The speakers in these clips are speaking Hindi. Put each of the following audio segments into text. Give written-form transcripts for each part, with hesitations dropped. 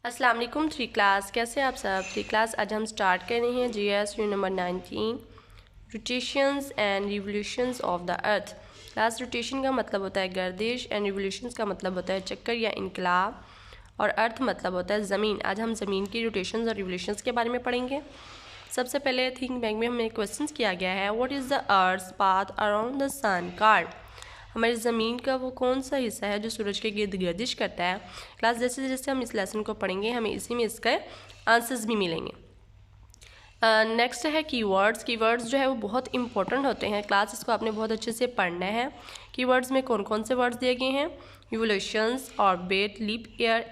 अस्सलाम वालेकुम थ्री क्लास, कैसे आप सब। थ्री क्लास आज हम स्टार्ट कर रहे हैं GS unit number 19 rotations and revolutions of the earth. Class rotation का मतलब होता है गर्दिश एंड रिवोल्यूशंस का मतलब होता है चक्कर या इनकलाब, और अर्थ मतलब होता है ज़मीन। आज हम ज़मीन की रोटेशंस और रिवोल्यूशंस के बारे में पढ़ेंगे। सबसे पहले थिंक बैंक में हमें क्वेश्चन किया गया है, what is the earth path around the sun card. हमारी ज़मीन का वो कौन सा हिस्सा है जो सूरज के गिर्द गर्दिश करता है। क्लास जैसे जैसे हम इस लेसन को पढ़ेंगे हमें इसी में इसका आंसर्स भी मिलेंगे। नेक्स्ट है कीवर्ड्स। कीवर्ड्स जो है वो बहुत इंपॉर्टेंट होते हैं क्लास, इसको आपने बहुत अच्छे से पढ़ना है। कीवर्ड्स में कौन कौन से वर्ड्स दिए गए हैं, revolutions, orbit, leap year,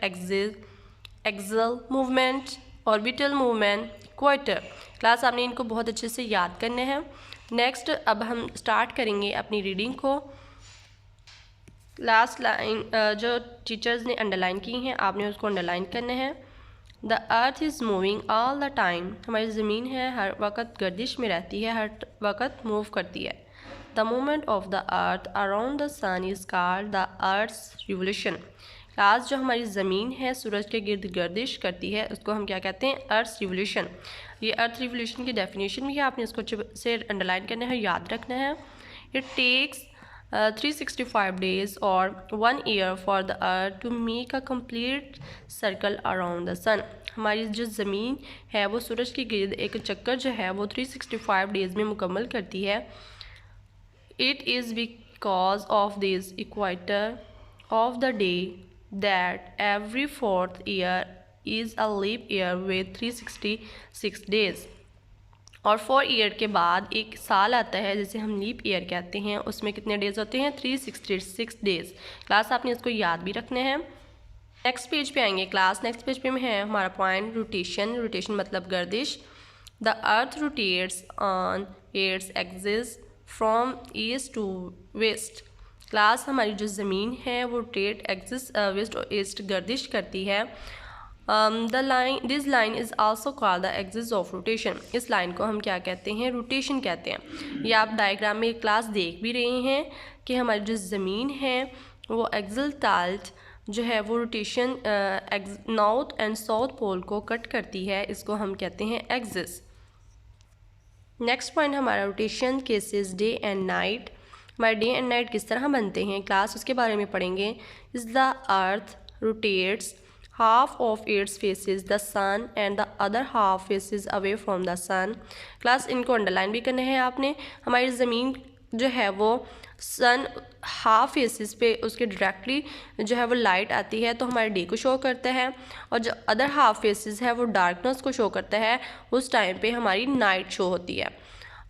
axial movement, orbital movement, equator. Class आपने इनको बहुत अच्छे से याद करने हैं। नेक्स्ट अब हम स्टार्ट करेंगे अपनी रीडिंग को। लास्ट लाइन जो टीचर्स ने अंडरलाइन की हैं आपने उसको अंडरलाइन करना है। The earth is moving all the time. हमारी ज़मीन है हर वक्त गर्दिश में रहती है, हर वक्त मूव करती है। The movement of the earth around the sun is called the earth's revolution. आज जो हमारी ज़मीन है सूरज के गिर्द गर्दिश करती है उसको हम क्या कहते हैं, अर्थ्स रिवोल्यूशन। ये अर्थ रिवोल्यूशन की डेफिनेशन भी है, आपने इसको अच्छे से अंडरलाइन करना है, याद रखना है। It takes 365 days or 1 year for the earth to make a complete circle around the sun। हमारी जो ज़मीन है वो सूरज के गिर्द एक चक्कर जो है वो 365 डेज़ में मुकम्मल करती है। It is because of this equator of the day that every fourth year is a leap year with 366 days। और 4 ईयर के बाद एक साल आता है जिसे हम लीप ईयर कहते हैं, उसमें कितने डेज़ होते हैं, 366 डेज़। क्लास आपने इसको याद भी रखने हैं। नेक्स्ट पेज पे आएंगे क्लास। नेक्स्ट पेज पे में है हमारा पॉइंट रोटेशन। रोटेशन मतलब गर्दिश। The earth rotates on its axis from east to west. Class हमारी जो ज़मीन है वो रोटेट एक्सिस वेस्ट और ईस्ट गर्दिश करती है। This line is also called the axis of rotation. इस लाइन को हम क्या कहते हैं, रोटेशन कहते हैं। ये आप डायग्राम में क्लास देख भी रहे हैं कि हमारी जो ज़मीन है वो एक्सल टाल्ट जो है वो rotation north and south pole को कट करती है, इसको हम कहते हैं एक्सिस। नेक्स्ट पॉइंट हमारा rotation causes day and night. हमारे डे एंड नाइट किस तरह बनते हैं क्लास उसके बारे में पढ़ेंगे। Is the earth rotates half of its faces the sun and the other half faces away from the sun। Class इनको अंडरलाइन भी करने हैं आपने। हमारी ज़मीन जो है वो सन हाफ फेसिस पे उसके डायरेक्टली जो है वो लाइट आती है तो हमारे डे को शो करता है, और जो अदर हाफ फेसिस है वो डार्कनेस को शो करता है, उस टाइम पे हमारी नाइट शो होती है।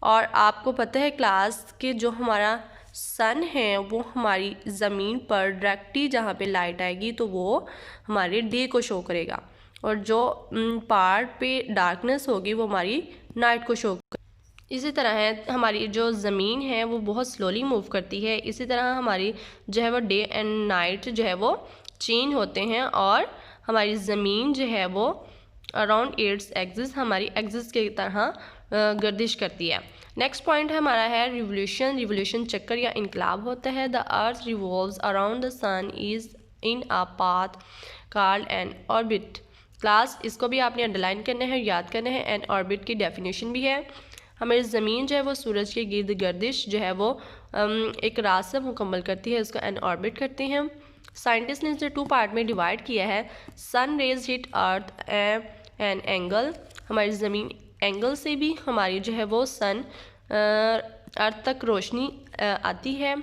और आपको पता है क्लास कि जो हमारा सन है वो हमारी ज़मीन पर डायरेक्टली जहाँ पे लाइट आएगी तो वो हमारे डे को शो करेगा, और जो पार्ट पे डार्कनेस होगी वो हमारी नाइट को शो करेगी। इसी तरह है हमारी जो ज़मीन है वो बहुत स्लोली मूव करती है। इसी तरह हमारी जो है वो डे एंड नाइट जो है वो चेंज होते हैं, और हमारी ज़मीन जो है वो अराउंड इट्स एक्सिस हमारी एक्सिस की तरह गर्दिश करती है। नेक्स्ट पॉइंट हमारा है रिवोल्यूशन। रिवोल्यूशन चक्कर या इनकलाब होता है। The earth revolves around the sun is in a path called an orbit. Class इसको भी आपने अंडरलाइन करना है, याद करना है। एन ऑर्बिट की डेफिनेशन भी है। हमारी ज़मीन जो है वो सूरज के गिर्द गर्दिश जो है वो एक रास्ता मुकम्मल करती है, इसको एन ऑर्बिट करते हैं। साइंटिस्ट ने इसे 2 पार्ट में डिवाइड किया है। Sun rays hit earth an angle. हमारी ज़मीन एंगल से भी हमारी जो है वो सन अर्थ तक रोशनी आती है,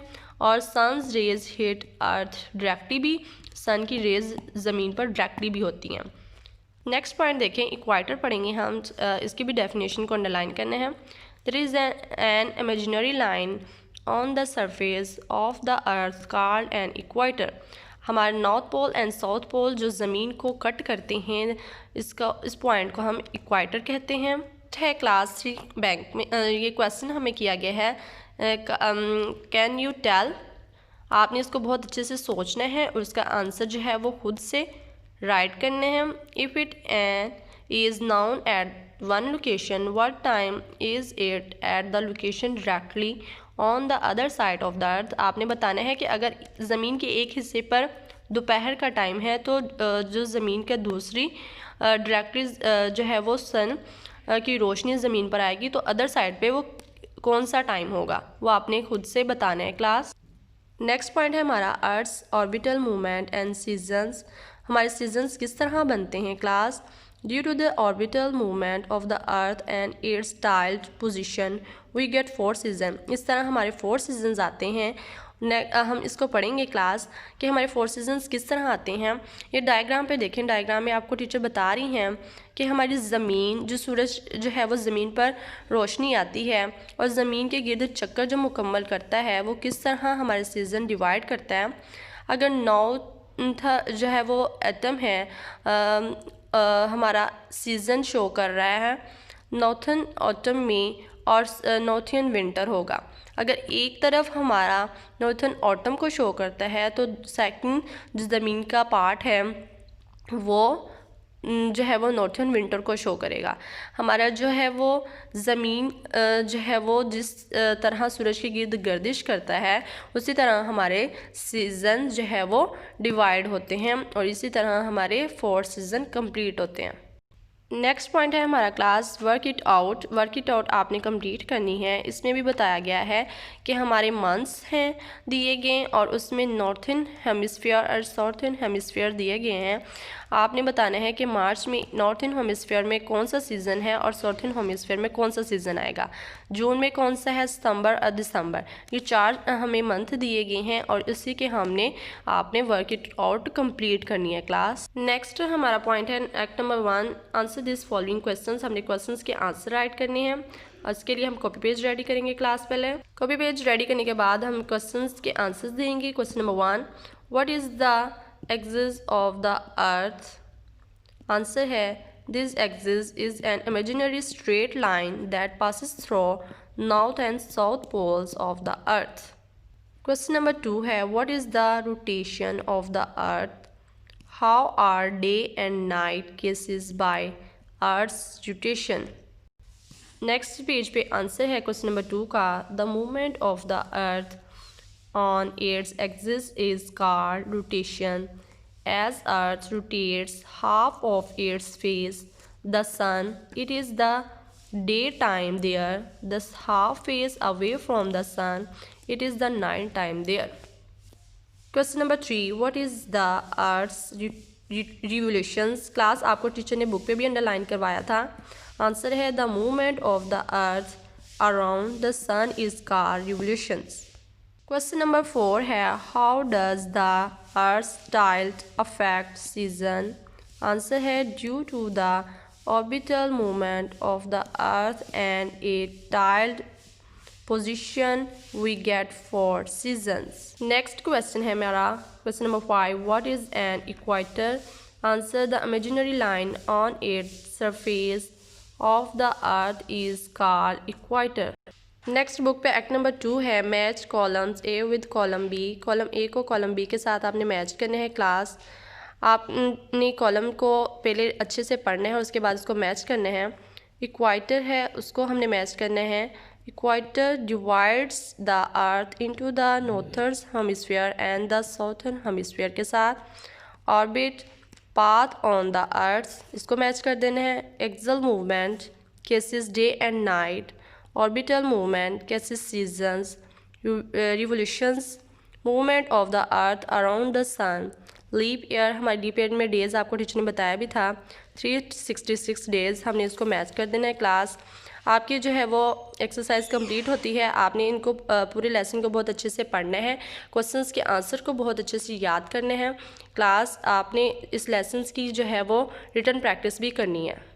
और सन्स रेज हिट अर्थ डायरेक्टली भी सन की रेज ज़मीन पर डायरेक्टली भी होती हैं। नेक्स्ट पॉइंट देखें, इक्वाटर पढ़ेंगे हम। इसकी भी डेफिनेशन को अंडरलाइन करना है। There is an imaginary line on the surface of the earth called an equator. हमारे north pole and south pole जो ज़मीन को कट करते हैं इस पॉइंट को हम इक्वाटर कहते हैं। क्लास 3 बैंक में ये क्वेश्चन हमें किया गया है, कैन यू टेल। आपने इसको बहुत अच्छे से सोचना है और उसका आंसर जो है वो खुद से राइट करने हैं। If it is noon at one location what time is it at the location directly on the other side of the earth. आपने बताना है कि अगर ज़मीन के एक हिस्से पर दोपहर का टाइम है तो जो ज़मीन के दूसरी डायरेक्टली जो है वो सन की रोशनी ज़मीन पर आएगी, तो अदर साइड पे वो कौन सा टाइम होगा वो आपने खुद से बताना है क्लास। नेक्स्ट पॉइंट है हमारा earth's orbital movement and seasons. हमारे सीजन्स किस तरह बनते हैं class. Due to the orbital movement of the earth and its tilted position we get 4 season. इस तरह हमारे 4 सीजन्स आते हैं। हम इसको पढ़ेंगे क्लास कि हमारे 4 सीजन्स किस तरह आते हैं। ये डायग्राम पे देखें, डायग्राम में आपको टीचर बता रही हैं कि हमारी ज़मीन जो सूरज जो है वो ज़मीन पर रोशनी आती है और ज़मीन के गिर्द चक्कर जो मुकम्मल करता है वो किस तरह हमारे सीज़न डिवाइड करता है। अगर 9 जो है वो एटम है हमारा सीज़न शो कर रहा है नॉर्थन ऑटम में और नॉर्थियन विंटर होगा। अगर एक तरफ हमारा नॉर्थन ऑटम को शो करता है तो सेकंड जो ज़मीन का पार्ट है वो जो है वो नॉर्थन विंटर को शो करेगा। हमारा जो है वो ज़मीन जो है वो जिस तरह सूरज के गिर्द गर्दिश करता है उसी तरह हमारे सीज़न जो है वो डिवाइड होते हैं और इसी तरह हमारे 4 सीज़न कंप्लीट होते हैं। नेक्स्ट पॉइंट है हमारा class work it out. Work it out आपने कंप्लीट करनी है। इसमें भी बताया गया है कि हमारे मंथ्स हैं दिए गए और उसमें नॉर्थन हेमिस्फीयर और साउथर्न हेमिस्फीयर दिए गए हैं। आपने बताना है कि मार्च में नॉर्थन हेमिस्फीयर में कौन सा सीज़न है और साउथर्न हेमिस्फीयर में कौन सा सीज़न आएगा। जून में कौन सा है, सितंबर और दिसंबर। ये 4 हमें मंथ दिए गए हैं और इसी के आपने वर्क इट आउट कंप्लीट करनी है क्लास। नेक्स्ट हमारा पॉइंट है act number 1 answer this following questions. हमने क्वेश्चंस के आंसर राइट करने हैं और इसके लिए हम कॉपी पेज रेडी करेंगे क्लास। पहले कॉपी पेज रेडी करने के बाद हम क्वेश्चंस के आंसर्स देंगे। Question number 1 what is the axis of the earth. Answer है this axis is an imaginary straight line that passes through north and south poles of the earth. Question number 2 है what is the rotation of the earth. How are day and night causes by earth's rotation. Next page पे आंसर है क्वेश्चन नंबर 2 का the movement of the earth on its axis is called rotation. As Earth rotates half of its face, the Sun, it is the daytime there. The half face away from the Sun, it is the night time there. Question number 3. What is the Earth's revolutions? Class आपको टीचर ने बुक पे भी अंडरलाइन करवाया था। आंसर है the movement of the Earth around the Sun is called revolutions. Question number 4 है how does the earth tilted affect season. Answer है due to the orbital movement of the earth and a tilted position we get 4 seasons. Next question है मेरा question number 5 what is an equator. Answer the imaginary line on its surface of the earth is called equator. Next book पे एक्ट नंबर 2 है match columns A with column B. Column A को कॉलम बी के साथ आपने मैच करने हैं क्लास। आपने कॉलम को पहले अच्छे से पढ़ना है और उसके बाद उसको मैच करना है। इक्वेटर है उसको हमने मैच करना है। Equator divides the earth into the northern hemisphere and the southern hemisphere के साथ। Orbit path on the earth इसको मैच कर देना है। Axial movement causes day and night. Orbital movement causes seasons. Revolutions movement of the earth around the sun. Leap year हमारे लीप ईयर में डेज़ आपको टीचर ने बताया भी था 366 डेज़। हमने इसको मैच कर देना है क्लास। आपकी जो है वो एक्सरसाइज कंप्लीट होती है। आपने इनको पूरे लेसन को बहुत अच्छे से पढ़ना है। क्वेश्चंस के आंसर को बहुत अच्छे से याद करने हैं क्लास। आपने इस लेसन की जो है वो रिटन प्रैक्टिस भी करनी है।